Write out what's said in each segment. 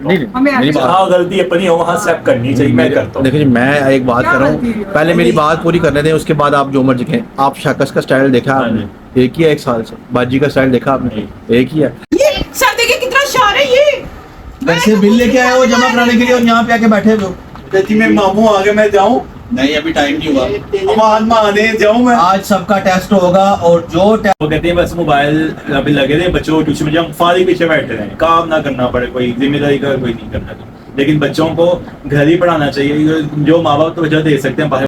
मेरी बात गलती अपनी हो वहाँ एक्सेप्ट करनी चाहिए, मैं करता हूँ। देखिए जी, मैं एक बात कर रहा हूँ, पहले मेरी बात पूरी करने दें, उसके बाद आप जो मर्जी कहें। आप शक्स का स्टाइल देखा आपने? एक ही है 1 साल से। बाजी का स्टाइल देखा आपने? एक ही है। ये सर देखिए कितना शार है ये। पैसे बिल लेके आए हो जमा कराने के लिए और यहाँ पे आके बैठे हो। कहती मैं मामू आ गए, मैं जाऊं? नहीं, अभी टाइम नहीं हुआ। अमान माने जाऊं मैं? आज सबका टेस्ट होगा और जो वो कहते हैं बस मोबाइल अभी लगे थे, बच्चों को ट्यूशन में जब फारिग पीछे बैठे रहे, काम ना करना पड़े, कोई जिम्मेदारी का कोई नहीं करना चाहिए। लेकिन बच्चों को घर ही पढ़ाना चाहिए, जो माँ बाप तो वजह दे सकते हैं बाहर।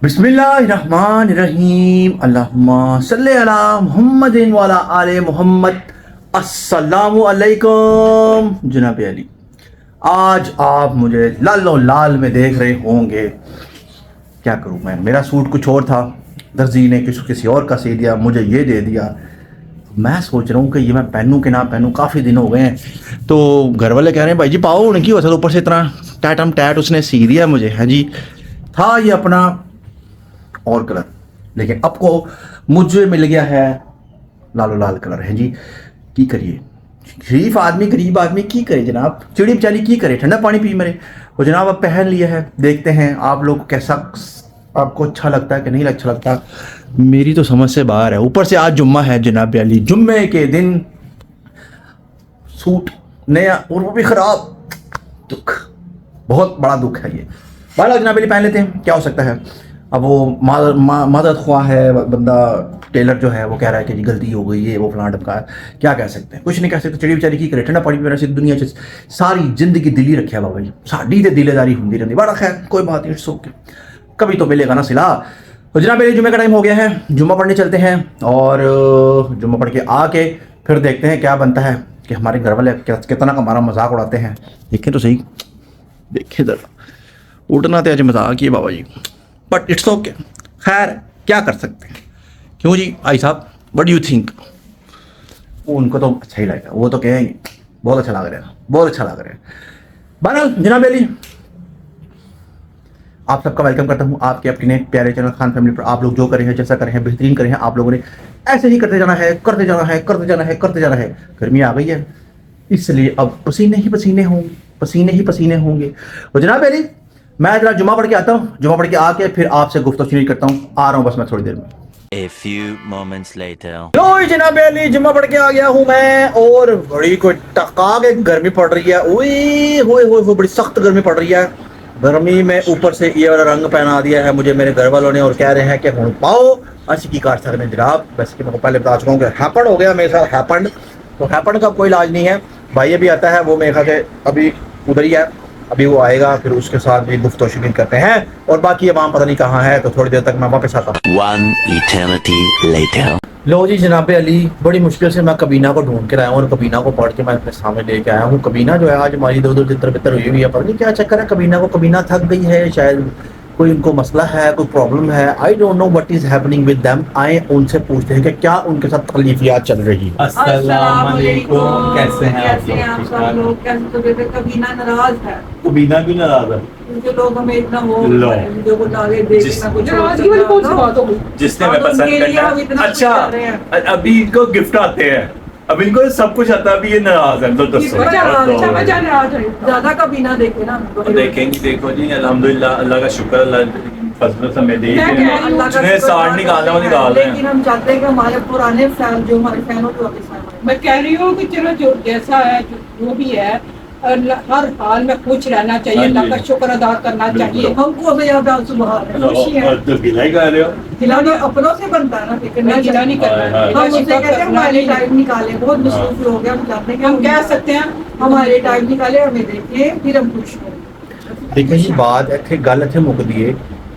बिस्मिल्लाहिर्रहमानिर्रहीम, अल्लाहुम्मा सल्ली अला मुहम्मदिन व अला आले मुहम्मद। अस्सलामु अलैकुम जनाब अली। आज आप मुझे लालो लाल में देख रहे होंगे। क्या करूं मैं, मेरा सूट कुछ और था, दर्जी ने किसी और का सी दिया, मुझे ये दे दिया। मैं सोच रहा हूँ कि ये मैं पहनूं कि ना पहनूं, काफ़ी दिन हो गए हैं। तो घर वाले कह रहे हैं भाई जी पाओ उनकी वजह से ऊपर से इतना टैटम टैट उसने सी दिया मुझे। है जी, था ये अपना और कलर, लेकिन आपको मुझे मिल गया है लालो लाल कलर। है जी, की करिए, शरीफ आदमी गरीब आदमी की करे जनाब, चिड़ी बेचारी की करे, ठंडा पानी पी मरे। वो जनाब अब पहन लिया है, देखते हैं आप लोग कैसा, आपको अच्छा लगता है कि नहीं अच्छा लगता। मेरी तो समझ से बाहर है। ऊपर से आज जुम्मा है जनाब अली, जुम्मे के दिन सूट नया और वो भी ख़राब। दुख, बहुत बड़ा दुख है ये। बाला जनाब अली पहन लेते हैं, क्या हो सकता है। अब वो मदद ख्वाह है बंदा, टेलर जो है वो कह रहा है कि जी गलती हो गई, ये वो फलां ढमका है। क्या कह सकते हैं, कुछ नहीं कह सकते। चिड़ी बेचारी की करे, ठंडा पानी पीना से दुनिया च सारी जिंदगी दिली रखा बाबा जी, साड़ी तो दिलेदारी होती रहती। बड़ा खैर कोई बात नहीं, सो के कभी तो मिलेगा ना सिला। तो जनाब मेरे जुम्मे का टाइम हो गया है, जुम्मा पढ़ने चलते हैं और जुम्मा पढ़ के आके फिर देखते हैं क्या बनता है कि हमारे घर वाले कितना का हमारा मजाक उड़ाते हैं। देखें तो सही, देखें जरा, उठना तो आज मजाक ही है बाबा जी, बट इट्स ओके। खैर क्या कर सकते हैं। क्यों जी भाई साहब, व्हाट डू यू थिंक? उनको तो अच्छा ही लगेगा, वो तो कहेंगे बहुत अच्छा लग रहा है, बहुत अच्छा लग रहा है। बहरहाल जनाब अली, आप सबका वेलकम करता हूँ आपके अपने प्यारे चैनल खान फैमिली पर। आप लोग जो करें हैं, जैसा करें हैं, बेहतरीन करें हैं, आप लोगों ने ऐसे ही करते जाना है, करते जाना है, करते जाना है, करते जाना है। गर्मी आ गई है, इसलिए अब पसीने ही पसीने होंगे, पसीने ही पसीने होंगे। और जनाब अली, मैं जरा जुम्मा पढ़ के आता हूँ, जुम्मा पढ़ के आके फिर आपसे गुफ्तगू करता हूँ। आ रहा हूँ बस मैं थोड़ी देर में। A few moments later. लो जनाब अली, जुम्मा पढ़ के आ गया हूँ मैं, और बड़ी कोई टका के गर्मी पड़ रही है। ओए होए होए, बड़ी सख्त गर्मी पड़ रही है। गर्मी में ऊपर से ये वाला रंग पहना दिया है मुझे मेरे घर वालों ने, और कह रहे हैं कि हुण पाओ अच्छी की काट सकते हैं जनाब। वैसे कि मैं पहले बता चुका हूँ कि हैपन हो गया मेरे साथ, हैपन। तो हैपन का कोई इलाज नहीं है, भाई अभी आता है, वो मेरे ख्याल से अभी उधर ही है, अभी वो आएगा, फिर उसके साथ भी गुफ्तगू करते हैं। और बाकी अवाम पता नहीं कहाँ है, तो थोड़ी देर तक मैं वापस आता हूँ। One eternity later. लो जी जनाब अली, बड़ी मुश्किल से मैं कबीना को ढूंढ के लाया हूँ और कबीना को पढ़ के मैं अपने सामने लेके आया हूँ। कबीना जो है आज हमारी इधर उधर तितर बितर हुई हुई है, पता नहीं क्या चक्कर है कबीना को। कबीना थक गई है शायद, कोई उनको मसला है, कोई प्रॉब्लम है। I don't know what is happening with them. आए उनसे पूछते हैं कि क्या उनके साथ तकलीफियात चल रही है। अस्सलाम वालेकुम, कैसे हैं आप लोग? कबीना नाराज है, कबीना क्यों नाराज है? जो लोग हमें इतना वो लो। जो कुछ आगे देख जिस- ना कुछ नाराजगी वाली कौन सी बात हो गई? जिसने और मैं उनके पसंद लिए हम इतना करना। कुछ कर रहे अच्छा, अभी इनको गिफ्ट आते हैं, अब इनको सब कुछ आता है, अभी ये नाराज है। तो वजह नाराज है। ज्यादा कबीना देखे ना हमको। देखेंगे, देखो जी, अल्हम्दुलिल्लाह, अल्लाह का शुक्र, अल्लाह फजल से मैं देख मैं रहे कह हैं। रही हूँ, अल्लाह का जिन्हें शुक्र साड़ निकालना वो निकाल रहे लेकिन हैं। हम चाहते हैं कि हमारे पुराने फैन जो हमारे फैन हो, जो वापस आए। मैं कह रही हूँ कि चलो जो जैसा है, जो भी है, हर हाल में खुश रहना चाहिए, अल्लाह का शुक्र अदा करना चाहिए। हमको हमें याद आंसू बहा रहे हैं, खुशी है। और तो गिला ही कर रहे हो। खिलाना अपनों से बनता है ना, लेकिन मैं गिला नहीं करना, हम उससे कहते हैं हमारे नहीं। टाइम निकाले, बहुत मसरूफ हो गया, हम चाहते हैं कि हम कह सकते हैं हमारे टाइम निकाले, हमें देखे, फिर हम खुश हों। देखिए जी, बात इतने गल इतने मुक दिए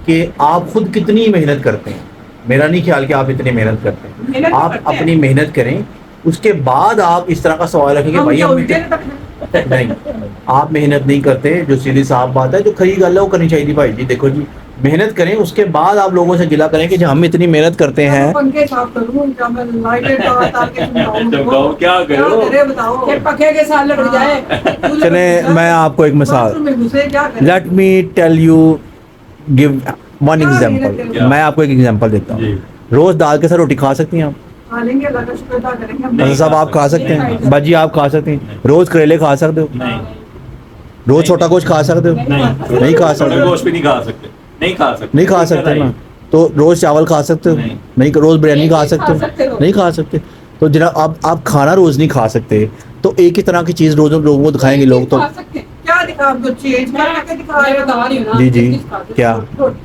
कि आप खुद कितनी मेहनत करते हैं। मेरा नहीं ख्याल कि आप इतनी मेहनत करते हैं। मेहनत तो आप करते हैं। अपनी मेहनत करें, उसके बाद आप इस तरह का सवाल रखें कि हम भाई तो हम उल्टे रखना। नहीं, आप मेहनत नहीं करते। जो सीधी साफ बात है, जो खरी गल है वो करनी चाहिए थी भाई जी। देखो जी, मेहनत करें, उसके बाद आप लोगों से गिला करें कि जो हम इतनी मेहनत करते हैं। पंखे साफ करूं, क्या मैं लाइटें तार के चमकाऊं, क्या करूं? करे बताओ। ये पखे के साथ लग जाए। चले मैं आपको एक मिसाल, बाथरूम में घुसे, क्या करें? Let me tell you, give one क्या एग्जाम्पल। मेहनत मैं आपको एक एग्जाम्पल देता हूँ। जी। रोज दाल के साथ रोटी खा सकती हैं आप? खा लेंगे, अल्लाह का शुक्र अदा करेंगे। हम डॉक्टर साहब आप खा सकते हैं, बाजी आप खा सकते हैं, रोज करेले खा सकते हो, नहीं रोज छोटा गोश्त खा सकते हो, नहीं खा छोटे सकते, गोश्त भी नहीं खा सकते, नहीं खा सकते, नहीं खा सकते ना, तो रोज चावल खा सकते हो, नहीं। नहीं रोज बिरयानी खा नहीं सकते खा सकते हो, हो। नहीं खा सकते। तो जनाब आप खाना रोज नहीं खा सकते, तो एक ही तरह की चीज रोज लोगों को दिखाएंगे लोग तो। खा सकते हैं। क्या दिखा, आपको चेंज करके दिखा रहे मैं हो? बता रही हूँ ना, जी, जी, चीज़ खा सकते क्या? हो।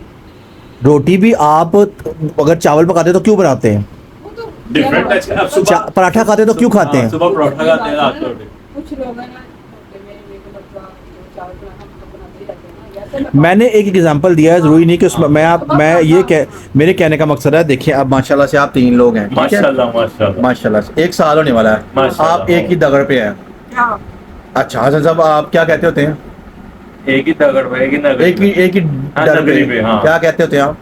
रोटी भी आप अगर चावल पकाते तो क्यों बनाते हैं, वो तो डिफरेंट है। अब सुबह पराठा खाते तो क्यों खाते हैं? सुबह पराठा खाते हैं, रात को रोटी। कुछ लोग हैं ना, होटल में मेरे मतलब चावल बनाना, हम तो बनाते ही रहते हैं ना, जैसे मैं मैंने एक एग्जांपल दिया है, जरूरी नहीं कि उसमें मैं ये मेरे कहने का मकसद है, देखिए अब माशाल्लाह से आप 3 लोग हैं, ठीक है, माशाल्लाह माशाल्लाह माशाल्लाह से 1 साल होने वाला है, माशाल्लाह। आप एक ही दगड़ पे हैं। क्या? अच्छा हसन साहब आप क्या कहते होते हैं? एक ही तगड़ पे, एक ही नगरी एक ही हाँ, डर नगरी पे, हाँ। क्या कहते होते हैं आप?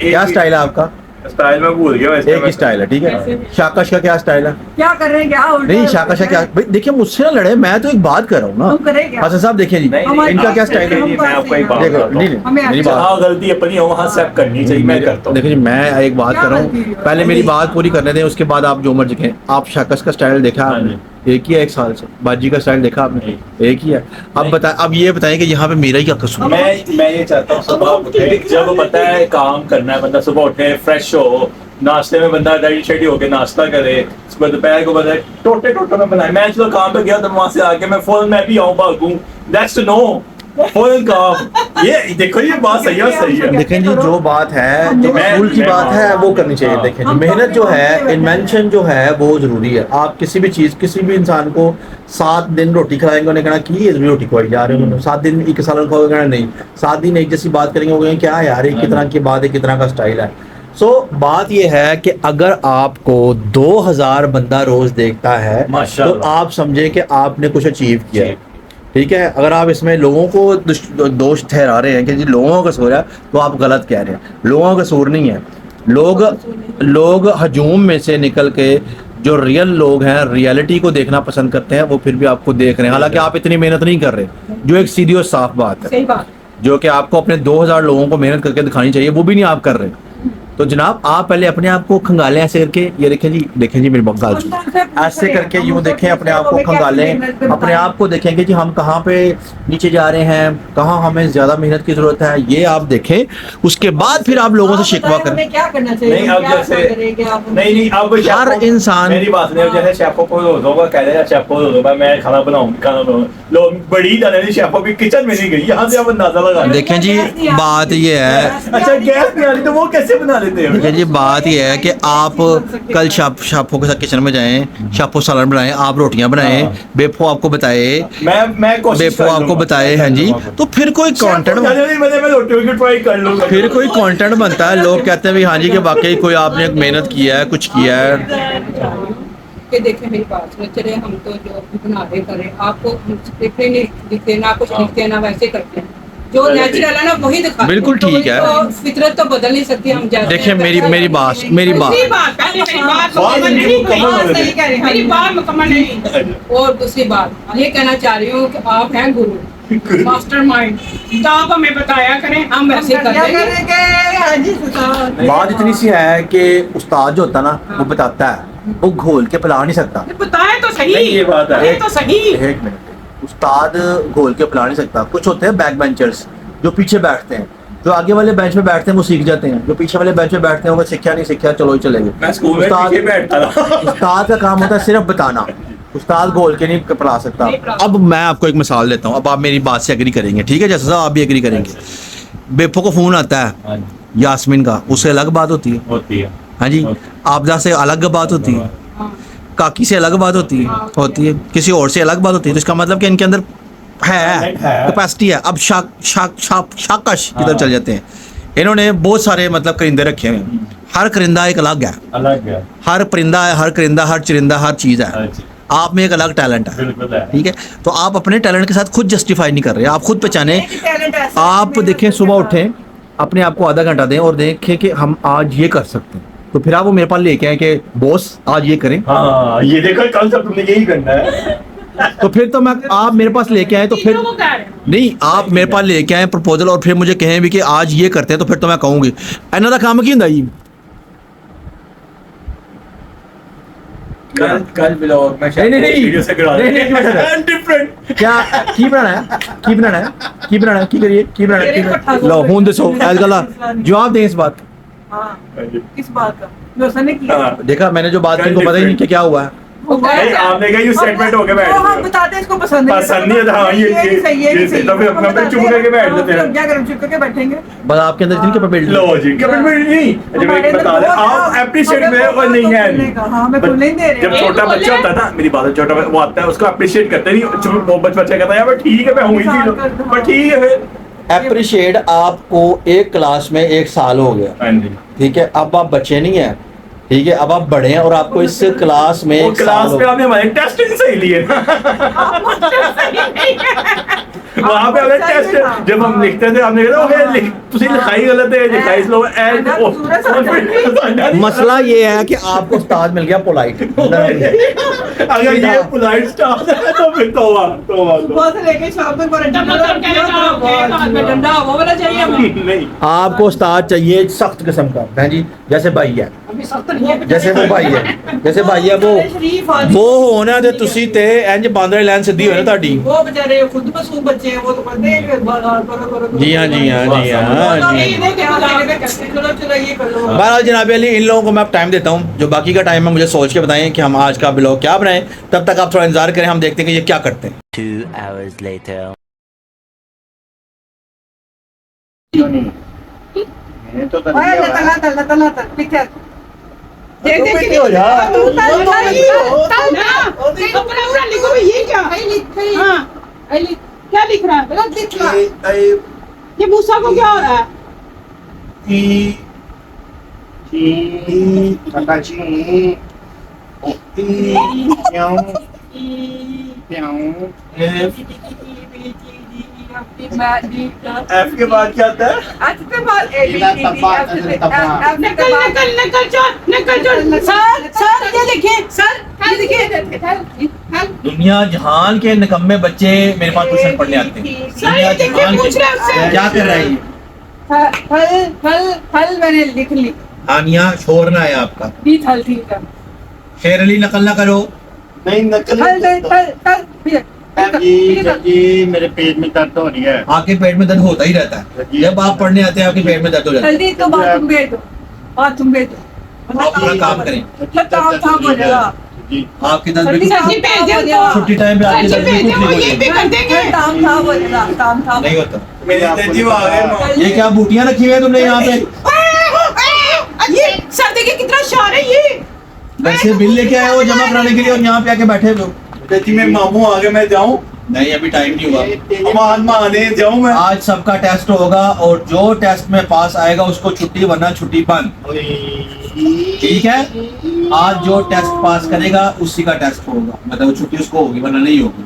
एक क्या ही- स्टाइल है आपका? स्टाइल में भूल गया वैसे। एक ही स्टाइल है, ठीक है। कैसे? शाकश का क्या स्टाइल है? क्या कर रहे हैं, क्या उल्टा नहीं शाकश का क्या, भाई देखिए मुझसे ना लड़े, मैं तो एक बात कर रहा हूँ हम करें क्या? ना। हसन साहब देखिए जी, नहीं, हमारी इनका क्या बात स्टाइल है? हम नहीं, मैं आपको एक बात देखो बताता हूँ। नहीं नहीं, हमें मेरी अच्छा- बात हाँ गलती अपनी हो वहाँ सेट करनी चाहिए, मैं करता हूँ। देखो जी मैं एक बात कर रहा हूँ, पहले मेरी बात पूरी करने दें, उसके बाद आप जो मर्जी कहें। आप शाकश का स्टाइल देखा हाँ आपने? एक ही है 1 साल से। बाजी का स्टाइल देखा आपने? एक ही है। अब बताएं, अब ये बताएं कि यहाँ पे मेरा ही क्या कसूर है? मैं ये चाहता हूँ सुबह उठे, जब पता है काम करना है, बंदा सुबह उठे फ्रेश हो, नाश्ते में बंदा रेडी शेडी होके नाश्ता करे, सुबह दोपहर को बंदा टोटे टोटे में बनाए। मैं चलो काम पे गया तो वहां से आके मैं फौरन मैं भी आऊँ भागूं, दैट्स टू नो फौरन काम। ये देखो ये बात सही है, सही है। देखें जी जो बात है, जो मैं- स्कूल की मैं- बात है वो करनी चाहिए। हाँ। देखें जी हम मेहनत जो है, हम- इन्वेंशन जो है वो जरूरी है। आप किसी भी चीज, किसी भी इंसान को 7 दिन रोटी खिलाएंगे, उन्हें कहना की ये रोटी खवाई जा रहे हो, 7 दिन एक सालन खाओगे, कहना नहीं, 7 दिन एक जैसी बात करेंगे, वो कहेंगे क्या यार एक ही तरह की बात है, एक तरह का स्टाइल है। सो बात ये है कि अगर आपको 2000 बंदा रोज देखता है तो माशाल्लाह। आप समझे कि आपने कुछ अचीव किया है, ठीक है। अगर आप इसमें लोगों को दोष ठहरा रहे हैं कि जी लोगों का कसूर है, तो आप गलत कह रहे हैं। लोगों का कसूर नहीं है, लोग हजूम में से निकल के जो रियल लोग हैं, रियलिटी को देखना पसंद करते हैं, वो फिर भी आपको देख रहे हैं, हालांकि आप इतनी मेहनत नहीं कर रहे, जो एक सीधी और साफ बात है, सही बात। जो कि आपको अपने 2000 लोगों को मेहनत करके दिखानी चाहिए, वो भी नहीं आप कर रहे। तो जनाब आप पहले अपने आप को खंगालें ऐसे करके, ये देखें जी मेरी बात सुनो। ऐसे करके यूं देखें अपने आप को, खंगालें अपने आप को, देखें कि जी हम कहाँ पे नीचे जा रहे हैं, कहाँ हमें ज्यादा मेहनत की जरूरत है, ये आप देखें। उसके बाद फिर आप लोगों से शिकवा करें। हमें क्या करना चाहिए? नहीं, हम अब क्या जैसे- करेंगे आप? नहीं अब हर शेफों- इंसान- मेरी बात नहीं, अब जैसे शेफों को होगा कह देगा शेफों होगा मैं खाना बनाऊंगा, लोग बड़ी जाने शेफों भी किचन में नहीं गई, यहाँ से आप अंदाजा लगा लें। देखें जी बात ये है, अच्छा गैस नहीं आ रही तो वो कैसे बना लेते हैं? देखें जी बात ये है कि आप कल शापों के साथ किचन में जाएं, शापो सालन बनाएं, आप रोटियां बनाएं, हाँ। बेफो आपको बताए, मैं कोशिश बेफो कर आपको लूंगा। बताए हैं जी, तो फिर कोई कंटेंट मैं रोटियों की ट्राई कर लूंगा। फिर कोई कंटेंट बनता है, लोग कहते हैं भी हाँ जी कि वाकई कोई आपने मेहनत किया है, कुछ किया है। कि देखें मेरी बात सुनो, चले हम तो जो भी बना रहे करें, आपको दिखने नहीं दिखते ना, कुछ लिखते ना, वैसे करते हैं जो नेचुरल है ना वही दिखाते हैं। बिल्कुल ठीक है। तो फितरत तो बदल नहीं सकती हम जैसे देखिए मेरी बात मेरी बात पहले मेरी बात मुकम्मल नहीं, सही कह रहे हैं। मेरी बात मुकम्मल नहीं। और दूसरी बात ये कहना चाह रही हूँ कि आप हैं गुरु, मास्टरमाइंड, तो आप हमें बताया करें, हम वैसे हम कर क्या देंगे। करेंगे? हाँ जी सुल्तान। बात इतनी सी है कि उस्ताद जो होता है ना, वो बताता है, वो घोल के पिला नहीं सकता। बताए तो सही, नहीं, ये बात है। ये तो सही। एक मिनट, उस्ताद घोल के पिला नहीं सकता। कुछ होते हैं बैक बेंचर्स जो पीछे बैठते हैं, जो आगे वाले बेंच पे बैठते हैं वो सीख जाते हैं, जो पीछे वाले बेंच पे बैठते हैं वो सीखा नहीं सीखा चलो ही चलेंगे। मैं स्कूल में पीछे बैठता था। उस्ताद का काम होता है सिर्फ बताना, उस्ताद घोल के नहीं पिला सकता। नहीं पिला। अब मैं आपको एक मिसाल देता हूँ, अब आप मेरी बात से एग्री करेंगे, ठीक है, जैसा आप भी एग्री करेंगे। बेफो को फोन आता है हाँ, यास्मीन का, उससे अलग बात होती है, होती है। हाँ जी, आपदा से अलग बात होती है, हाँ। काकी से अलग बात होती है, किसी और से अलग बात होती है। तो इसका मतलब कि इनके अंदर है कैपेसिटी है। अब शाकश की तरफ चल जाते हैं। इन्होंने बहुत सारे मतलब परिंदे रखे हुए हैं, हर परिंदा एक अलग है, अलग है। हर परिंदा है, हर परिंदा, हर चरिंदा, हर चीज़ है। अच्छा, आप में एक अलग टैलेंट है, बिल्कुल है। ठीक है। तो आप अपने टैलेंट के साथ खुद जस्टिफाई नहीं कर रहे, आप खुद पहचाने। आप देखें सुबह उठें, अपने आप को आधा घंटा दें और देखें कि हम आज ये कर सकते हैं, तो फिर आप वो मेरे पास लेके आए कि बॉस आज ये करें, हाँ ये देखो कल सब तुमने यही करना है। तो फिर तो मैं, आप मेरे पास लेके आए तो फिर नहीं, आप मेरे पास लेके आए प्रपोजल और फिर मुझे कहें भी कि आज ये करते हैं, तो फिर तो मैं कहूँगी इन्हों का काम की होंगे जी, कल ब्लॉग में नहीं, नहीं, वीडियो से करा नहीं, नहीं, नहीं, डिफरेंट क्या की बनाना है की बनाना है की बनाना है की करिए की बनाना मेरे है पट्टा लो हूं दसो आज गला जवाब दें इस बात हाँ किस बात का जो उसने किया हाँ। देखा मैंने जो बात की उनको पता ही नहीं कि क्या हुआ है वो गया नहीं, क्या? आपने कहा ये सेटमेंट हो गया बैठ वो हम गए। बताते हैं इसको पसंद नहीं पसंद नहीं है, हाँ, ये नहीं सही है ये नहीं सही, सही तो फिर हम हम बताते चुप हैं, करके बैठ हाँ, जाते हैं। फिर क्या करें चुप करके बैठेंगे बस आपके अंदर इतनी कैपेबिलिटी लो जी कैपेबिलिटी नहीं जब हमारे एक बता अंदर दे बहुत आप है, अप्रिशिएट हमें में और नहीं खुलने है का, हाँ, हमें खुलने ही दे रहे जब हैं। छोटा बोले। बच्चा होता है ना मेरी बात है, छोटा वो आता है उसको अप्रिशिएट करते नहीं चुप वो बच्चा कहता है यार ठीक है मैं हूँ इसी लोग पर ठीक है फिर अप्रिशिएट आपको एक क्लास में 1 साल हो गया हाँ जी ठीक है अब आप बच्चे नहीं हैं ठीक है अब आप बड़े हैं और आपको इस क्लास में वो 1 साल क्लास हो में आपने हमारे टेस्ट नहीं सही लिए वहाँ पे हमने टेस्ट जब हम लिखते थे हमने कहा ओके तुसी लिखाई गलत है लिखाई स्लो मसला ये है कि आपको उस्ताद मिल गया पोलाइट अगर ये पोलाइट स्टाफ है तो फिर तौबा तौबा सुबह से लेके शाम तक मतलब कहने जाओगे हाथ में डंडा वो वाला चाहिए हमें नहीं आपको उस्ताद चाहिए सख्त किस्म का है जी जैसे भाई है अभी सख्त नहीं है जैसे वो भाई है जैसे भाई है शरीफ आदमी वो होना ते ਤੁਸੀਂ ਤੇ ਇੰਜ ਬਾਂਦਰੇ ਲਾਈਨ ਸਿੱਧੀ ਹੋਏ ਨਾ ਤੁਹਾਡੀ वो बेचारे खुद मासूम बच्चे हैं वो तो करते हैं कि करो जी हाँ जी हाँ जी हाँ जी चलो चलो ये कर लो बहरहाल जनाब अली इन लोगों को मैं अब टाइम देता हूँ जो बाकी का टाइम है मुझे सोच के बताएं कि हम आज का ब्लॉग क्या बनाएं तब तक आप थोड़ा इंतजार करें हम देखते हैं कि ये क्या करते हैं 2 hours later. मैंने तो ओए तला तला तला तला पिक्चर देख देख के हो जा अपना पूरा लिखो भाई ये क्या हाँ क्या लिख रहा है गलत लिख रहा ये मूसा को क्या हो रहा है एफ के बाद क्या आता है आज के बाद ए बी सी डी नकल नकल नकल चोर सर सर ये देखिए सर ये देखिए दुनिया जहान के निकम्मे बच्चे मेरे पास ट्यूशन पढ़ने आते हैं सर ये देखिए पूछ रहे हैं उससे क्या कर रहे हैं फल फल फल मैंने लिख ली आनिया शोर ना है आपका बी थल ठीक है शेर अली नकल ना करो नहीं नकल फल फल फल फिर जी मेरे पेट में दर्द हो रही है आपके पेट में दर्द होता ही रहता है जब आप पढ़ने आते हैं आपके पेट में दर्द हो जाता है जल्दी तो बाथरूम भेज दो आप अपना काम करें काम था हो जाएगा जी आपकी दर्द जल्दी बिल्कुल सर जी भेज दे उनको छुट्टी टाइम पे आपकी सर जी दर्द भेज बिल्कुल दे वो ये भी कर देंगे काम था हो जाएगा काम था नहीं होता मेरे तेजी आ गए ये क्या बूटियां रखी हुई है तुमने यहाँ पे ये सर देखिए कितना शार है ये वैसे बिल लेके आए हो जमा कराने के लिए और यहाँ पे आके बैठे हो चाची में मामू आ गए मैं जाऊं नहीं अभी टाइम नहीं हुआ मान माने जाऊं मैं आज सबका टेस्ट होगा और जो टेस्ट में पास आएगा उसको छुट्टी वरना छुट्टी बंद ठीक है आज जो टेस्ट पास करेगा उसी का टेस्ट होगा मतलब छुट्टी उसको होगी वरना नहीं होगी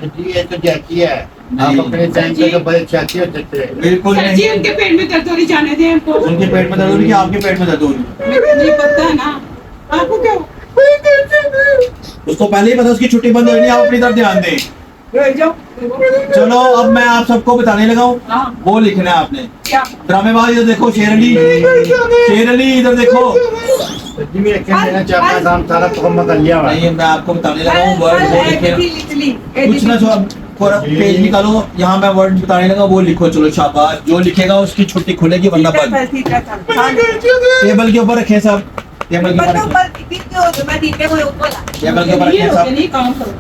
जी ये तो चाची है नहीं। आप अपने टाइम पे तो बड़े चाची होते थे बिल्कुल सर जी नहीं उनके पेट में दर्द हो रही जाने दें हमको उनके पेट में दर्द हो रही है आपके पेट में दर्द हो रही मेरे को नहीं पता है ना आपको क्या है उसको पहले ही पता उसकी छुट्टी बंद हो रही है आप अपनी तरफ ध्यान दें भेज जाओ चलो अब मैं आप सबको बताने लगा हूँ हाँ वो लिखना है आपने क्या ड्रामेबाज इधर देखो शेर अली इधर देखो जी मैं कहना चाहता था काम सारा मुकम्मल कर लिया हुआ है। नहीं मैं आपको बताने लगा हूँ वर्ड वो लिखे लिख ली कुछ ना छो पूरा पेज निकालो यहाँ मैं वर्ड बताने लगा वो लिखो चलो शाबाश जो लिखेगा उसकी छुट्टी खुलेगी वरना बंद टेबल के ऊपर रखें सब टेबल के ऊपर रखें टेबल के ऊपर ये रखें हो सब नहीं काम करो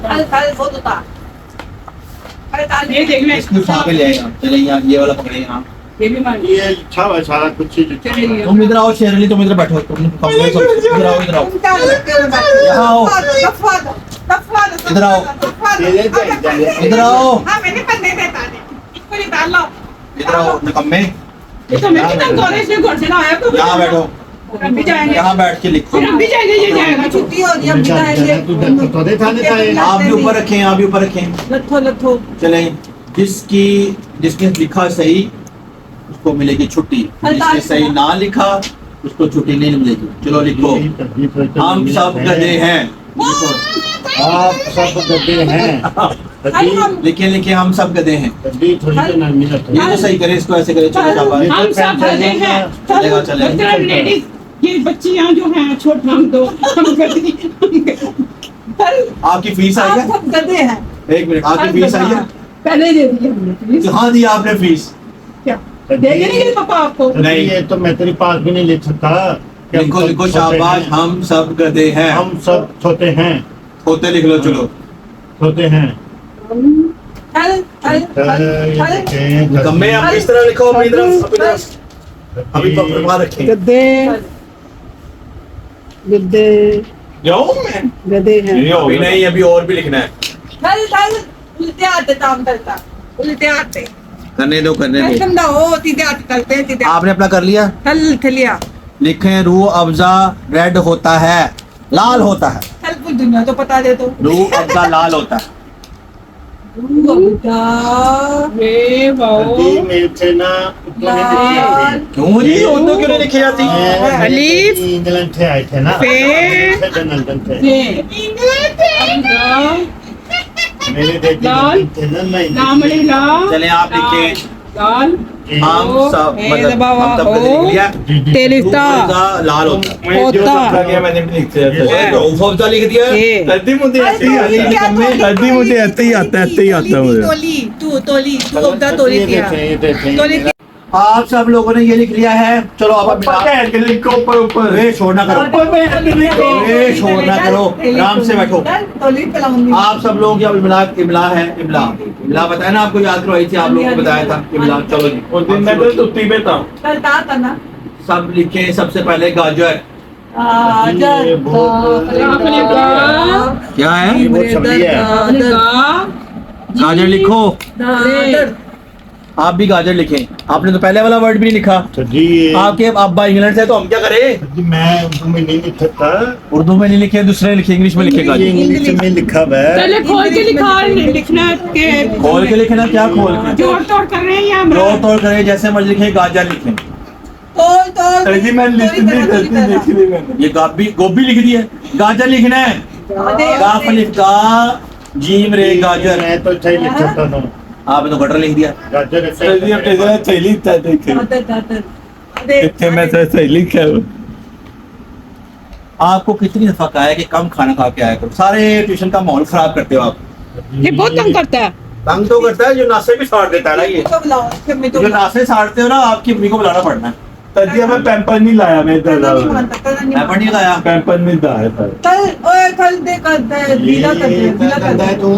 ये देखना इसको उठा के ले आएगा चले यहाँ ये वाला पकड़े यहाँ ये भी मान ये अच्छा है सारा कुछ चीज चलिए तुम इधर आओ शेर अली तुम इधर बैठो तुम कमरे सब इधर आओ इधर आओ यहाँ आओ इधर आओ इधर आओ इधर आओ निकम्मे ये तो मैं कितना दौरे से घर से ना आया तो यहाँ बैठो हम भी जाएंगे यहाँ बैठ के लिखो फिर हम भी जाएंगे ये जाएगा छुट्टी हो रही है तू तो दे थाने था ये। आप भी ऊपर रखें आप भी ऊपर रखें लथो लथो चलें जिसने लिखा सही उसको मिलेगी छुट्टी जिसने सही ना लिखा उसको छुट्टी नहीं मिलेगी चलो लिखो हम सब गधे हैं लिखो। आप सब गड्ढे हैं लिखे लिखे हम सब गधे हैं गड्ढी थोड़ी तो ना मिला ये तो सही करे इसको ऐसे करे चलो शाबाश हम सब गधे हैं चलेगा चलेगा लेडीज ये बच्चियां जो हैं छोट हम दो हम गधे आपकी फीस आई आप है? सब गधे हैं। एक मिनट, आपकी फीस आई है? पहले ही दे दी हमने फीस। कहाँ दी आपने फीस? क्या देंगे नहीं पापा आपको? नहीं। ये तो मैं तेरी पास भी नहीं लिख सकता कि हम लिखो सब लिखो, छोटे शाबाश, हैं। हम सब गधे हैं। हम सब छोटे हैं। होते लिख लो, चलो। छोटे हैं। चल चल चल चल। कम्मे आप इस तरह लिखो, अपनी तरफ, अपनी तरफ। अभी पकड़वा रखें। गद्दे गद्दे जाओ मैं गद्दे हैं। ये हो अभी गया। नहीं, अभी और भी लिखना है। चल चल। उल्टे आते काम करता। उल्टे आते। करने दो, करने दो। एकदम ना हो सीधे आते चलते हैं सीधे। आपने अपना कर लिया? चल चलिया। लिखें, रूह अफ़ज़ा रेड होता है, लाल होता है। चल पूरी दुनिया तो पता दे तो। रूह अफ़ज़ा लाल होता है। रे बाओ जी, मेरे से ना उर्दू नहीं लिखी आती। क्यों जी, उर्दू क्यों नहीं लिखी जाती? अलीफ, इंग्लैंड से आए थे ना। फे, लंदन से। लाल मेरे देखे लाल, थे ना, नहीं लाम अली ला चले आप लिखें, लाल हम सब ए मतलब दबा हम सब हो, लिख लिया। रूह तेलिफ्ता अफ़ज़ा लाल होता है। मैं जो होता। समझा गया मैंने भी लिख दिया था। रूह अफ़ज़ा लिख दिया। ए तद्दी मुझे ऐसे ही तोली आता क्या है। तोली? तद्दी मुझे ऐसे ही आता है, ऐसे ही आता है मुझे। तोली तू तोली तू अपना तोली दिया। तोली आप सब लोगों ने ये लिख लिया है। चलो अब ऊपर के लिखो, ऊपर ऊपर। ए, शोर ना करो, ए, शोर ना करो, आराम से बैठो। तोली पिलाऊंगी। आप सब लोगों की अब इमला है। इमला बताया ना आपको, याद करवाई थी आप लोगों को, बताया था इमला। चलो जी, उस दिन मैं तो तुत्ती पे था। चल ता तना। सब लिखे। सबसे पहले गाजर। आजर क्या है? ये बहुत छबली है। गाजर लिखो। दादर। आप भी गाजर लिखें। आपने तो पहले वाला वर्ड भी नहीं लिखा। तो जी आपके अब्बा इंग्लैंड से, तो हम क्या करें? जी, मैं उर्दू में नहीं लिख सकता। उर्दू में नहीं लिखे, दूसरे लिखे, इंग्लिश में लिखे ये गाजर। इंग्लिश में लिखा हुआ है। पहले खोल के लिखा लिखना के खोल के लिखना, क्या खोल के? जोड़ तोड़ कर रहे हैं या जोड़ तोड़ करें, जैसे मर्जी लिखें, गाजर लिखें। तोल तोल। तद्दी मैं लिख दी, तद्दी लिख दी मैंने। ये गोभी लिख दी है। गाजर लिखना है। गाफ लिख, गा जीम रे गाजर। मैं तो सही लिख सकता हूँ। आपने तो गटर लिख दिया। गाजर तद्दी अपने जरा सही लिखता है, देखे। दादर दादर। इतने में से सही लिखा है। आपको कितनी दफा कहा है कि कम खाना खा के आया करो? सारे ट्यूशन का माहौल खराब करते हो आप। ये बहुत तंग करता है। तंग तो करता है, जो नासे भी साड़ देता है ना ये। तो बुलाओ फिर मैं तो जो नासे साड़ते हो ना, आपकी मम्मी को बुलाना पड़ना है। तद्दी हमें पैम्पर नहीं लाया, मैं इधर नहीं लाया। मानता करना नहीं पैपर नहीं लाया। पैम्पर नहीं लाया था। कल ओए कल दे कर दे ढीला कर दे ढीला कर दे। तू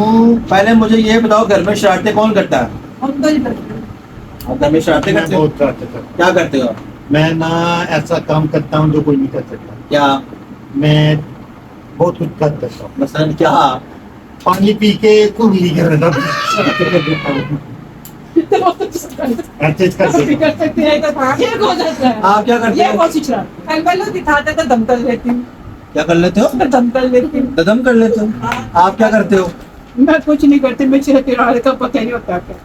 पहले मुझे ये बताओ, घर में शरारतें कौन करता है? हम तो नहीं करते। आप घर में शरारतें मैं करते हो? बहुत करता था। क्या करते हो आप? मैं ना ऐसा काम करता हूँ जो कोई नहीं कर सकता। क्या? मैं बहुत कुछ कर सकता हूँ। मसलन क्या? पानी पी के कुंडली कर रहा था। हर चीज कर सकता हूँ। कर सकते हैं तो ये हो जाता है। आप क्या करते ये हो? बहुत सीख रहा कल वालों दिखाते तो दम कर लेती हूँ। क्या कर लेते हो? दम कर लेती हूँ। कदम कर लेते हो। आप क्या करते हो? मैं कुछ नहीं करती, मैं चिराग का पता नहीं होता क्या।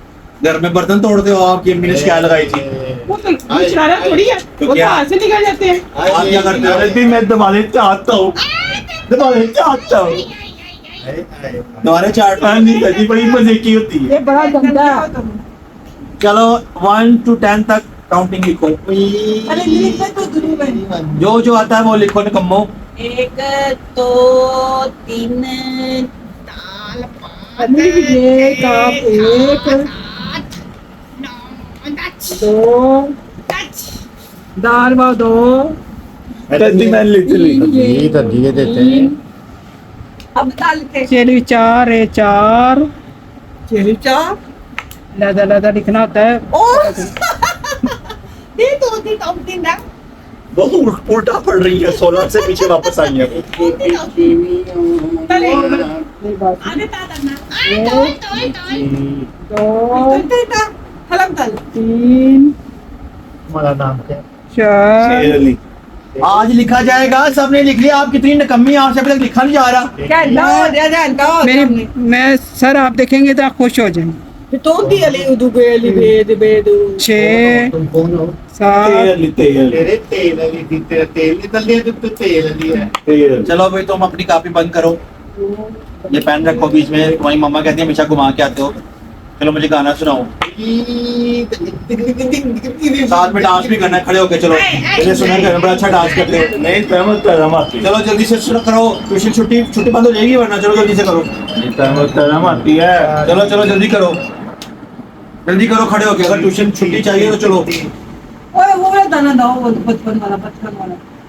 घर में बर्तन तोड़ते हो? आपकी अम्मी ने शिकायत लगाई थी। वो तो चिराग थोड़ी है, तो वो तो क्या? हाथ से निकल जाते हैं। आप क्या करते हो? तद्दी मैं दबाने चाहता हूँ, दबाने चाहता हूँ। तुम्हारे चार्ट हाँ नहीं, तद्दी बड़ी मजे की होती है। ये बड़ा गंदा है। चलो 1 to 10 तक काउंटिंग लिखो। अरे लिख दे तो गुरु में। जो आता है वो लिखो निकम्मो। 1 2 3 ये का 1 2 दाल बा 2 तद्दी मैं लिख ली। ये तो दिए देते हैं। अब डाल के चेरी 4 है 4 चिरचा लदा लदा लिखना होता है। ओ ये तो होती काउंटिंग ना। वो उल्टा पड़ रही है, 16 से पीछे वापस आई है। चले ये बात आने ता करना 2 तो हलम तल 3 हमारा नाम क्या? 4 आज लिखा जाएगा। सबने लिख लिया। आप कितनी निकम्मी, आपसे अभी तक लिखा नहीं जा रहा। क्या नो दे दे नो मेरी मैं सर आप देखेंगे तो आप खुश हो जाएंगे। तो दी अली उदु बेली बेद बेदु 6 तुम कौन हो? 7 तेरे तेल वाली थी, तेरा तेल निकल गया तो तेल वाली है। चलो भाई, तुम अपनी कॉपी बंद करो। ये पेन रखो बीच में। तुम्हारी मम्मा कहती है हमेशा घुमा के आते हो। चलो मुझे गाना सुनाओ, साथ में डांस भी करना है, खड़े होके चलो। मैंने सुना कि बड़ा अच्छा डांस करते हो। नहीं तहम आती है, चलो जल्दी से शुरू करो, ट्यूशन छुट्टी बंद हो जाएगी वरना। चलो जल्दी से करो, तहम आती है। चलो चलो जल्दी करो, जल्दी करो खड़े होके। अगर ट्यूशन छुट्टी चाहिए तो चलो। ओए वो वाला गाना दो, वो बचपन वाला।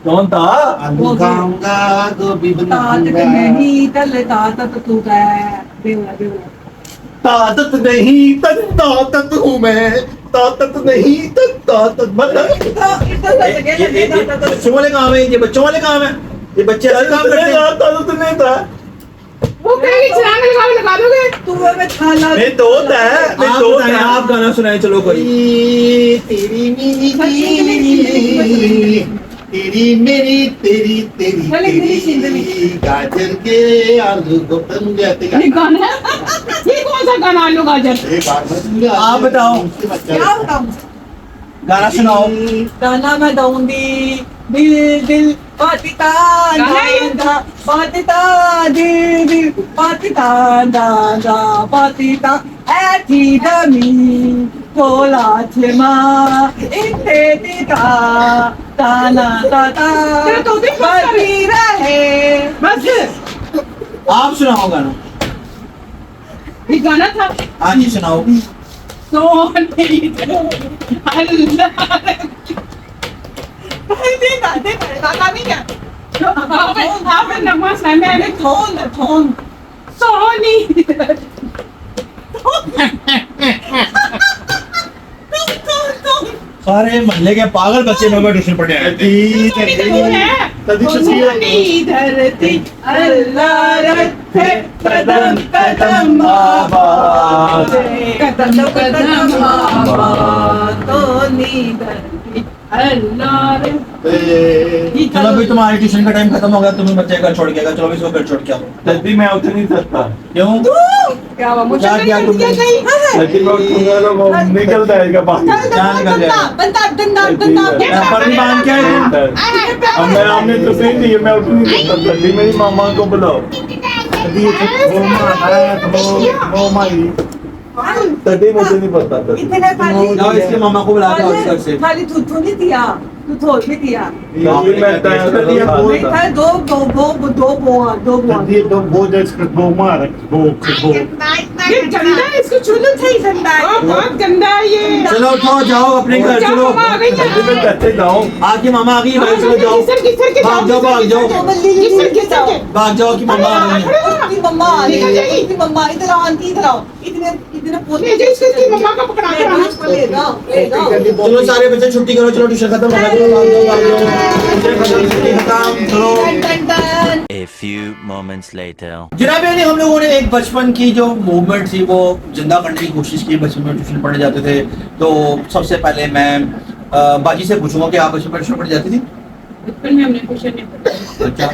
कौन था? आलू खाऊंगा गोभी ताकत बनाऊंगा, नहीं तल ताकत तू है बेवला ताकत नहीं तन ताकत हूँ मैं, ताकत नहीं तन ताकत बच्चों वाले काम है ये, बच्चों वाले काम है ये, बच्चे ऐसे काम करते हैं। नहीं था, वो कहेगी छलांग लगा दोगे। तू में छाला नहीं तो होता है, नहीं आप तो बताएं, होता है। आप गाना सुनाए, चलो कोई। तेरी मेरी तेरी तेरी गाजर के आलू को बन जाते। ये गाना ये कौन सा गाना आलू गाजर? आप बताओ, क्या बताऊं? गाना सुनाओ। गाना मैं गाऊंगी, दिल पातिता गाना ये? पातिता दिल पातिता दा पातिता ऐथी दमी तोला छमा इथे दिता ताना ताता तेरा तो भी बस कर। बची रहे। बस आप सुनाओ गाना। ये गाना था। हाँ जी सुनाओ। सोनी अल्लाह गाना नहीं क्या? आप नगमा सुनाए, मैंने थोन सोनी सारे मोहल्ले के पागल बच्चे में ट्यूशन पढ़ने आए थे। सोनी धरती अल्लाह रखे कदम कदम आबाद, कदम कदम आबाद सोनी धरती अल्लाह रखे। चलो भाई तुम्हारी ट्यूशन का टाइम खत्म हो गया, तुम्हें बच्चे घर छोड़ के आएगा। चलो इसको घर छोड़ के आओ। जल्दी मैं उठ नहीं सकता। क्यों? क्या हुआ? मुझे क्या किया तुमने? जल्दी मैं उठूंगा तो वो निकल जाएगा बाहर। क्या निकल जाएगा? पगड़ी बांध के आए तुम? अब मैं हमने तो सही दी है, मैं उठ नहीं सकता। जल्दी मेरी मामा को बुलाओ। तभी मुझे नहीं पता था। इतने जाओ इसके मामा को बुला के आओ घर से। खाली दूध नहीं दिया, दूध और भी दिया। जल्दी मैं तैयार कर दिया नहीं था, दो ये गंदा है, इसको छूना चाहिए। गंदा है, बहुत गंदा है ये। चलो उठो जाओ अपने घर। जाओ, चलो मामा आ गई है। जल्दी मैं कैसे जाऊँ? आपकी मामा आ गई भाई, चलो जाओ। भाग जाओ भाग जाओ भाग जाओ कि मामा आ गई है। उसकी मम्मा आ रही है, उसकी मम्मा इधर आओ, आंटी इधर आओ। इतने पोते इसकी मम्मा का पकड़ा के लाना। ले जाओ, ले जाओ। चलो सारे बच्चे छुट्टी करो, चलो ट्यूशन खत्म हो गया। चलो भाग जाओ भाग जाओ, ट्यूशन खत्म, छुट्टी खत्म, चलो। टन टन। A few moments later. जनाब यानी हम लोगों ने एक बचपन की जो मूवमेंट थी वो जिंदा करने की कोशिश की। बचपन में ट्यूशन पढ़ने जाते थे तो सबसे पहले मैं बाजी से पूछूंगा कि आप बचपन में ट्यूशन पढ़ने जाती थी? बचपन में हमने ट्यूशन नहीं पढ़ा। अच्छा,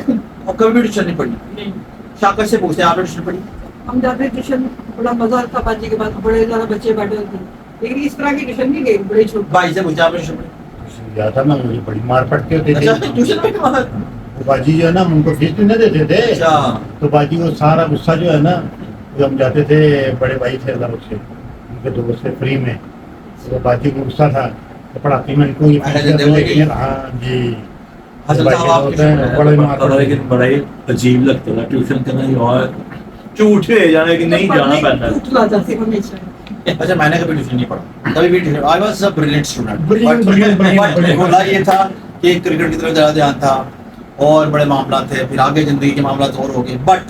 और कभी भी ट्यूशन नहीं पढ़ी? नहीं। शाकर से पूछते हैं, आपने ट्यूशन पढ़ी? हम जाते ट्यूशन, बड़ा मजा आता बाजी के बाद, बड़े ज्यादा बच्चे बैठे होते हैं। लेकिन इस तरह की ट्यूशन नहीं गई, बड़े छोटे। भाई से पूछा आपने ट्यूशन पढ़ी? ज्यादा ना मुझे बड़ी मार पड़ती होती अच्छा थी। ट्यूशन में कहाँ? वो बाजी जो है ना उनको फीस भी नहीं देते थे। अच्छा तो बाजी को सारा गुस्सा जो है ना, जो हम जाते थे, बड़े भाई थे अल्लाह से, उनके दोस्त से फ्री में, तो बाजी को गुस्सा था तो पढ़ाती में इनको हाँ जी हसन साहब आप होते हैं, बड़े मार पड़ती है। लेकिन बड़ा ही अजीब लगता था ट्यूशन करना ही, और झूठ है जाने कि नहीं जाना पड़ता। झूठ ला जाते हमेशा। अच्छा मैंने कभी ट्यूशन नहीं पढ़ा, कभी भी tuition. I was a brilliant student. Brilliant. बोला ये था कि क्रिकेट की तरफ ज्यादा ध्यान था और बड़े मामला थे, फिर आगे जिंदगी के मामला और हो गए, but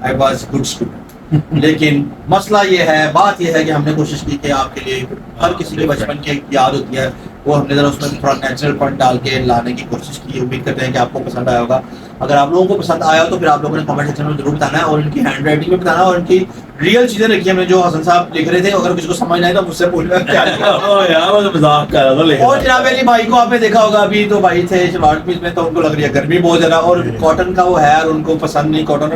I was good student. लेकिन मसला ये है, बात ये है कि हमने कोशिश की कि आपके लिए हर किसी के बचपन की एक याद होती है, वो हमने जरा उसमें थोड़ा नेचुरल पॉइंट डाल के लाने की कोशिश की। उम्मीद करते हैं कि आपको पसंद आया होगा। अगर आप लोगों को पसंद आया हो तो फिर आप लोगों ने कमेंट सेक्शन में जरूर बताना है, और इनकी हैंड राइटिंग में बताना, और इनकी रियल चीजें रखी हमने जो हसन साहब लिख रहे थे। अगर किसी को समझ नहीं आए तो मुझसे पूछना क्या लिखा। ओ यार वो तो मजाक कर रहा था लेकिन। और जनाब अली भाई को आपने देखा होगा, अभी तो भाई थे शलवार कमीज में, तो उनको लग रही है गर्मी बहुत ज्यादा, और कॉटन का वो है और उनको पसंद नहीं कॉटन।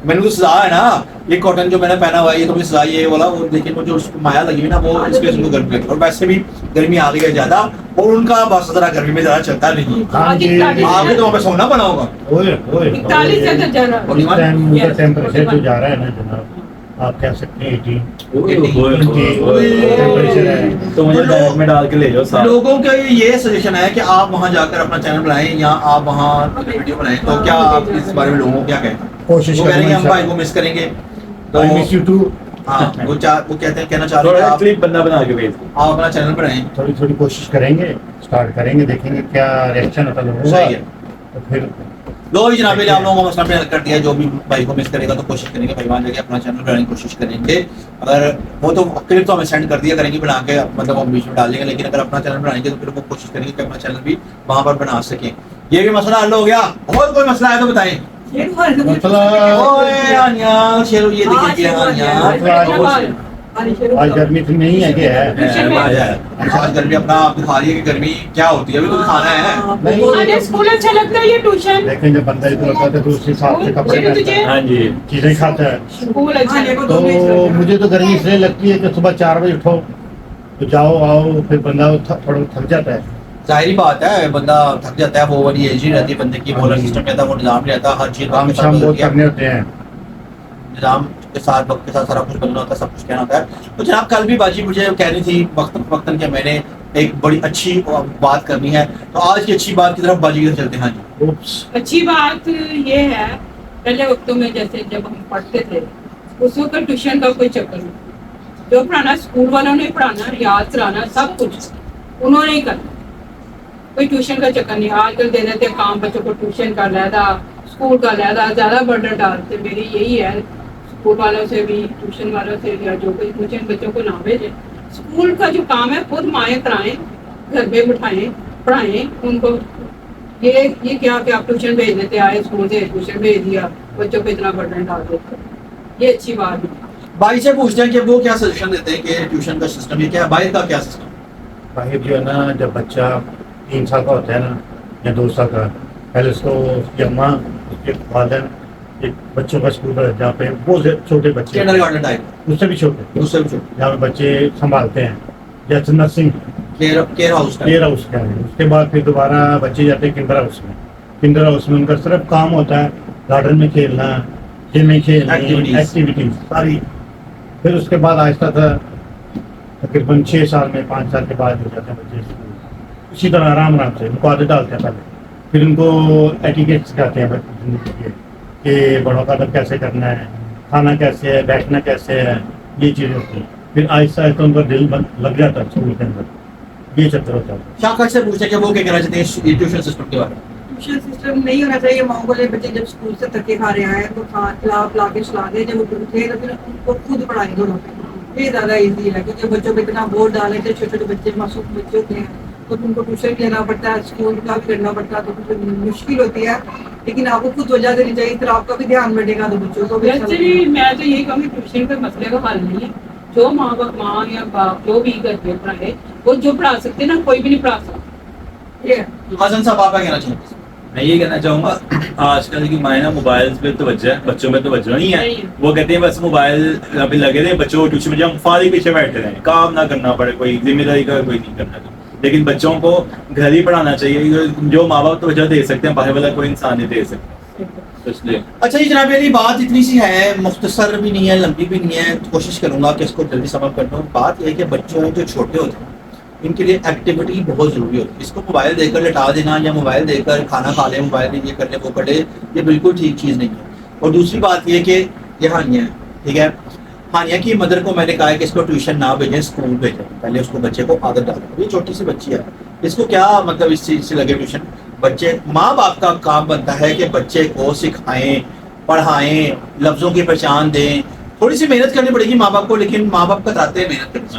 मैंने तो सजा है ना, ये कॉटन जो मैंने पहना हुआ है ये तो मुझे सजा ये वाला, और लेकिन वो जो उसको माया लगी हुई ना वो इसके उनको गर्मी लगी। और वैसे भी गर्मी आ गई है ज्यादा, और उनका बस जरा गर्मी में ज्यादा चलता नहीं। हाँ जी आपके तो वहाँ पे सोना बना होगा। ओए ओए 41 से तो जा रहा है। और ईमान? टेम्परेचर जो जा रहा है ना जनाब, आप कह सकते हैं 18 टेम्परेचर है। तो मुझे तो बैग में डाल के ले जाओ साथ। लोगों का ये सजेशन है कि आप वहां जाकर अपना चैनल बनाएं या आप वहां वीडियो बनाएं, तो क्या आप इस बारे में लोगों को क्या कहें? कोशिश वो कह रहे हैं हम करूंगा भाई को मिस करेंगे, तो आई मिस यू टू। हाँ वो कहते हैं, कहना चाह रहे हैं थोड़ा कि आप क्लिप बंदा बना के भेज दो। आप अपना चैनल बनाएं। थोड़ी थोड़ी कोशिश करेंगे, स्टार्ट करेंगे, देखेंगे क्या रिएक्शन होता है लोगों का। सही है। तो फिर लो जी जनाब, आप लोगों को मसला पे हल कर दिया। जो भी भाई को मिस करेगा तो कोशिश करेंगे भाई वहाँ जाके अपना चैनल बनाने की कोशिश करेंगे। अगर वो तो क्लिप तो हमें सेंड कर दिया करेंगे बना के, मतलब हम बीच में डाल देंगे, लेकिन अगर अपना चैनल बनाएंगे तो फिर वो कोशिश करेंगे कि अपना चैनल भी वहाँ पर बना सकें। ये भी मसला हल हो गया। और कोई मसला है तो बताएं। ये हमारे से कुछ मतलब- ओए आनिया शेरू, ये देखिए आनिया आज गर्मी तो नहीं है क्या है? आज गर्मी अपना आप दिखा रही है कि गर्मी क्या होती है, अभी कुछ खाना है। नहीं। अरे स्कूल अच्छा लगता है ये ट्यूशन लेकिन जब बंदा इधर होता है तो उस हिसाब से कपड़े तुझे- पहनता है, हाँ जी। चीजें खाता है। स्कूल अच्छा हाँ, ये लगता को तो मुझे तो गर्मी इसलिए लगती है कि सुबह 4 बजे उठो तो जाओ आओ, फिर बंदा थोड़ा थक जाता है। जाहिर बात है, बंदा थक जाता है, वो वाली एज ही रहती है बंदे की, बोलर सिस्टम रहता है, वो निजाम नहीं रहता, हर चीज काम वक्त के शाम साथ बहुत बदलती है। करने होते हैं। निजाम के साथ वक्त के साथ सारा कुछ बदलना होता है, सब कुछ कहना होता है। तो जनाब कल भी बाजी मुझे कह रही थी वक्तन के मैंने एक बड़ी अच्छी बात करनी है, तो आज की अच्छी बात की तरफ बाजी की तरफ चलते हैं। हाँ जी। Oops. अच्छी बात ये है, पहले वक्तों में जैसे जब हम पढ़ते थे उस वक्त ट्यूशन का कोई चक्कर नहीं, जो पढ़ाना स्कूल वालों ने पढ़ाना, याद कराना, सब कुछ उन्होंने ही करना, कोई ट्यूशन का चक्कर नहीं। आजकल दे देते काम बच्चों को, ट्यूशन का लहदा, स्कूल का लहदा, ज्यादा बर्डन डालते। मेरी यही है, स्कूल वालों से भी, ट्यूशन वालों से भी, या जो कोई ट्यूशन बच्चों को ना भेजे, स्कूल का जो काम है खुद माएँ कराएं, घर पे बिठाएं, पढ़ाएं उनको। ये क्या कि आप ट्यूशन भेज देते, आए स्कूल से ट्यूशन भेज दिया, बच्चों पे इतना बर्डन डाल देते, ये अच्छी बात नहीं। भाई से पूछते हैं कि वो क्या सजेशन देते हैं कि ट्यूशन का सिस्टम ये क्या है, बाहर का क्या सिस्टम? बाहर जो है ना, जब बच्चा 3 साल का होता है ना या 2 साल का, पहले उसको उसकी अम्मा, उसके फादर एक बच्चों का स्कूल पर जहाँ पे बहुत छोटे बच्चे, किंडरगार्टन टाइप, उससे भी छोटे, दूसरे भी छोटे, जहाँ पे बच्चे संभालते हैं, जैसे नर्सिंग केयर हाउस का। केयर हाउस का है। उसके बाद फिर दोबारा बच्चे जाते हैं किंडर हाउस में। किंडर हाउस में उनका सिर्फ काम होता है गार्डन में खेलना, जिम में खेलना, एक्टिविटीज सारी। फिर उसके बाद आहिस्ता था तकरीबन 6 साल में, 5 साल के बाद हो जाते हैं बच्चे स्कूल। इसी तरह आराम आराम से उनको आदत डालते हैं पहले, फिर उनको एटिकेट सिखाते हैं जिंदगी के कि बड़ों का अदब कैसे करना है, खाना कैसे है, बैठना कैसे है, ये चीज़ें होती हैं। फिर आहिस्ता आहिस्ता उनका दिल लग जाता है स्कूल के अंदर, ये चक्कर होता है। शाखा से पूछते हैं कि वो क्या कहना चाहते हैं ट्यूशन सिस्टम के बारे में। ट्यूशन सिस्टम नहीं होना चाहिए। माओ को बच्चे जब स्कूल से थके खा रहे हैं तो खिला के चला दे, जब वो उठे तो फिर उनको खुद पढ़ाई दोनों पे, ये ज्यादा ईजी है। क्योंकि बच्चों पे इतना बोर्ड डाले थे, छोटे छोटे बच्चे, मासूम बच्चे होते हैं, तो उनको ट्यूशन लेना पड़ता है, स्कूल का भी करना पड़ता है, तो कुछ मुश्किल होती है। लेकिन आपको खुद वजह देनी चाहिए, फिर आपका भी ध्यान बैठेगा तो बच्चों को भी अच्छा वैसे भी मैं तो यही कहूँगी, ट्यूशन का मसले का हल नहीं है। जो माँ या बाप जो भी घर पे पढ़ाए, वो जो पढ़ा सकते ना, कोई भी नहीं पढ़ा सकता। ये है। हसन साहब आप क्या कहना चाहेंगे? मैं ये कहना चाहूंगा, आजकल की माए ना मोबाइल पे तवज्जो है, बच्चों में तवज्जो नहीं है। नहीं है। वो कहते हैं बस मोबाइल अभी लगे रहे, बच्चों को ट्यूशन में जब फारी पीछे बैठे रहे, काम ना करना पड़े, कोई जिम्मेदारी का कोई नहीं करना। लेकिन बच्चों को घर ही पढ़ाना चाहिए, जो माँ बाप तवज्जो दे सकते हैं, बाहर वाला कोई इंसान नहीं दे सकता, तो इसलिए। अच्छा जी जनाब, मेरी बात इतनी सी है, मुख्तसर भी नहीं है, लंबी भी नहीं है, तो कोशिश करूंगा कि इसको जल्दी समझ कर दूँ। बात यह है कि बच्चों जो छोटे होते हैं इनके लिए एक्टिविटी बहुत ज़रूरी होती है। इसको मोबाइल देकर लटा देना या मोबाइल देकर खाना खा ले, मोबाइल में ये कर ले वो कर ले, ये बिल्कुल ठीक चीज़ नहीं है। और दूसरी बात ये कि ये हानिया है, ठीक है। हानिया की मदर को मैंने कहा है कि इसको ट्यूशन ना भेजें, स्कूल भेजें, पहले उसको बच्चे को आदत डालें। ये छोटी सी बच्ची है, इसको क्या मतलब इस चीज़ से लगे ट्यूशन। बच्चे, माँ बाप का काम बनता है कि बच्चे को सिखाएं, पढ़ाएं, लफ्ज़ों की पहचान दें। थोड़ी सी मेहनत करनी पड़ेगी माँ बाप को, लेकिन माँ बाप कतराते हैं मेहनत करने से,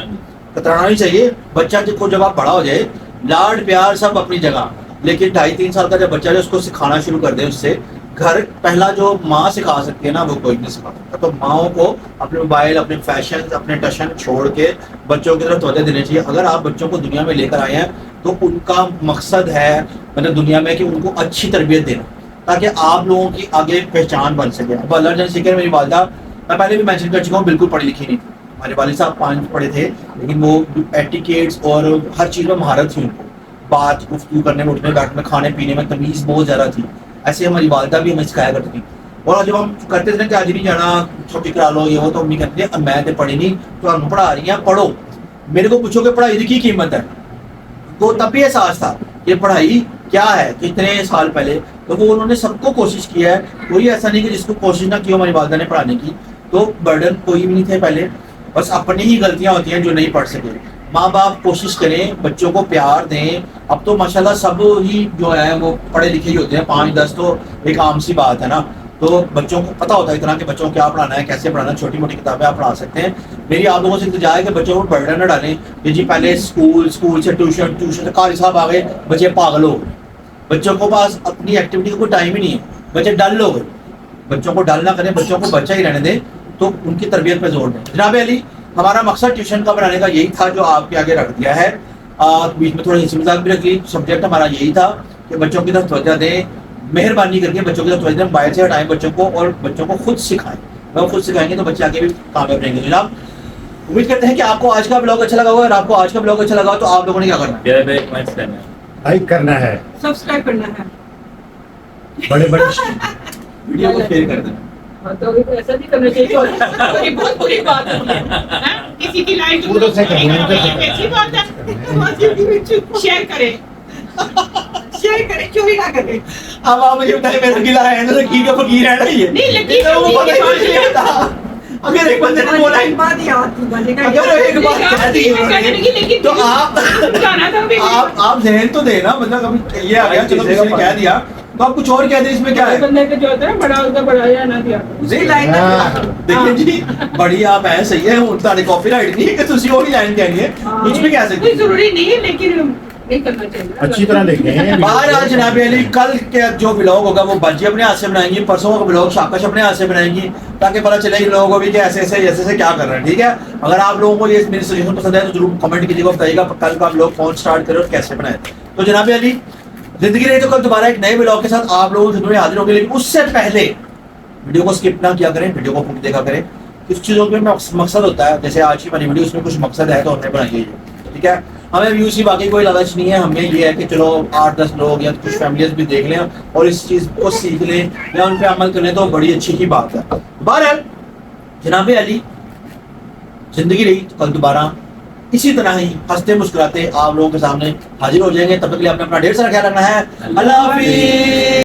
कतराना नहीं चाहिए। बच्चा को जब आप बड़ा हो जाए, लाड प्यार सब अपनी जगह, लेकिन 2.5-3 साल का जब बच्चा है उसको सिखाना शुरू कर दे, उससे घर पहला जो माँ सिखा सकती है ना, वो कोई नहीं सिखा सकता। तो माओ को अपने मोबाइल, अपने फैशन, अपने टशन छोड़ के बच्चों की तरफ तवज्जो देनी चाहिए। अगर आप बच्चों को दुनिया में लेकर आए हैं तो उनका मकसद है मतलब दुनिया में कि उनको अच्छी तरबियत देना, ताकि आप लोगों की आगे पहचान बन सके। अब अल्लाह जन सिक्र मेरी वालदा, मैं पहले भी मेंशन कर चुका हूँ, बिल्कुल पढ़ी लिखी नहीं थी। हमारे वालिद साहब 5 पढ़े थे, लेकिन वो एटिकेट्स और हर चीज़ में महारत थी उनको, बात गुफ्तगू करने में, उठने बैठने में, खाने पीने में तमीज़ बहुत ज़्यादा थी। ऐसे हमारी वालदा भी हमें सिखाया करती थी। और जब हम करते थे ना कि आज नहीं जाना, छुट्टी करा लो, ये हो, तो अम्मी कहती है अब मैं तो पढ़ी नहीं, तो हम पढ़ा रही हैं, पढ़ो। मेरे को पूछो कि पढ़ाई की कीमत है, तो तब भी एहसास था कि पढ़ाई क्या है। कितने साल पहले तो वो उन्होंने सबको कोशिश की है, कोई ऐसा नहीं कि जिसको कोशिश ना की हो हमारी वालदा ने पढ़ाने की। तो बर्डन कोई भी नहीं थे पहले, बस अपनी ही गलतियां होती हैं जो नहीं पढ़ सके। माँ बाप कोशिश करें, बच्चों को प्यार दें। अब तो माशाल्लाह सब ही जो है वो पढ़े लिखे ही होते हैं, 5-10 तो एक आम सी बात है ना। तो बच्चों को पता होता है इतना कि बच्चों को क्या पढ़ाना है, कैसे पढ़ाना है। छोटी मोटी किताबें आप पढ़ा सकते हैं। मेरी आप लोगों से इल्तिजा है कि बच्चों को बर्डन न डालें कि जी पहले स्कूल से ट्यूशन से कारी साहब आ गए, बच्चे पागल हो गए। बच्चों को पास अपनी एक्टिविटी का कोई टाइम ही नहीं है, बच्चे डल हो गए। बच्चों को डल ना करें, बच्चों को बच्चा ही रहने दें, तो उनकी तरबियत पे जोर दें। जनाब अली, हमारा मकसद ट्यूशन का बनाने का यही था जो आपके आगे रख दिया है। बीच में थोड़ा हंसी मजाक भी रख ली। सब्जेक्ट हमारा यही था कि बच्चों की तरफ तवज्जो दें, मेहरबानी करके बच्चों की तरफ तवज्जो दें, बाहर से हटाएं बच्चों को और बच्चों को खुद सिखाएं। वो खुद सिखाएंगे तो बच्चे आगे भी कामयाब रहेंगे। जनाब उम्मीद करते हैं कि आपको आज का ब्लॉग अच्छा लगा होगा। अगर आपको आज का ब्लॉग अच्छा लगा तो आप लोगों ने क्या करना है? यार एक मैच करना है, लाइक करना है, सब्सक्राइब करना है, बड़े बड़े वीडियो को शेयर कर देना। हाँ, तो ऐसा नहीं करना चाहिए। ये बहुत बुरी बात है, हैं? किसी की लाइफ वो तो सही करना है, वो तो सही कैसी बात है? शेयर करें। शेयर करें, चोरी ना करें। अब आप मुझे बताइए, मेरा गिला है तो लकीर का फकीर है ना ये? नहीं, लकीर तो वो फकीर पता ही नहीं चलता। अगर एक बंदे ने बोला एक बात याद थी, बनेगा अगर एक बात कह दी लेकिन तो आप जाना था भी आप जहन तो देना, मतलब अभी ये आ गया, चलो किसी ने कह दिया तो आप कुछ और कह दे, इसमें क्या है? बंदे का जो होता है ना, बड़ा होता बड़ा या ना दिया। जी लाइन देखिए जी, बड़ी आप है, सही है, उन तारे कॉपीराइट नहीं है कि तुसी और ही लाइन कहनी है, कुछ भी कह सकते कोई हैं। जरूरी नहीं है, लेकिन नहीं करना चाहिए। अच्छी तरह देखें। बहरहाल जनाब अली, कल के जो ब्लॉग होगा वो बाजी अपने हाथ से बनाएंगी, परसों का ब्लॉग शाकश अपने हाथ से बनाएंगी, ताकि पता चले इन लोगों को भी कि ऐसे ऐसे क्या कर रहे हैं। ठीक है, अगर आप लोगों को ये मेरी सजेशन पसंद है तो जरूर कमेंट कीजिएगा, बताइएगा कल का ब्लॉग कौन स्टार्ट करे और कैसे बनाए। तो जनाब अली, जिंदगी रही तो कल दोबारा एक नए ब्लॉग के साथ आप लोगों से हाजिर होंगे, लेकिन उससे पहले वीडियो को स्किप ना किया करें, वीडियो को पूरी देखा करें। कुछ चीज़ों में मकसद होता है, जैसे आज की हमारी वीडियो, उसमें कुछ मकसद है तो हमने बनाई है ये। ठीक है, हमें व्यूज की बाकी कोई लालच नहीं है, हमें ये है कि चलो 8-10 लोग या कुछ फैमिलीज भी देख लें और इस चीज़ को सीख लें या उन पर अमल कर लें, तो बड़ी अच्छी की बात है। बहरहाल जनाब अली, जिंदगी रही तो कल दोबारा इसी तरह ही हंसते मुस्कुराते आप लोगों के सामने हाजिर हो जाएंगे। तब तक के लिए अपना ढेर सारा ख्याल रखना है। अल्लाह हाफिज़।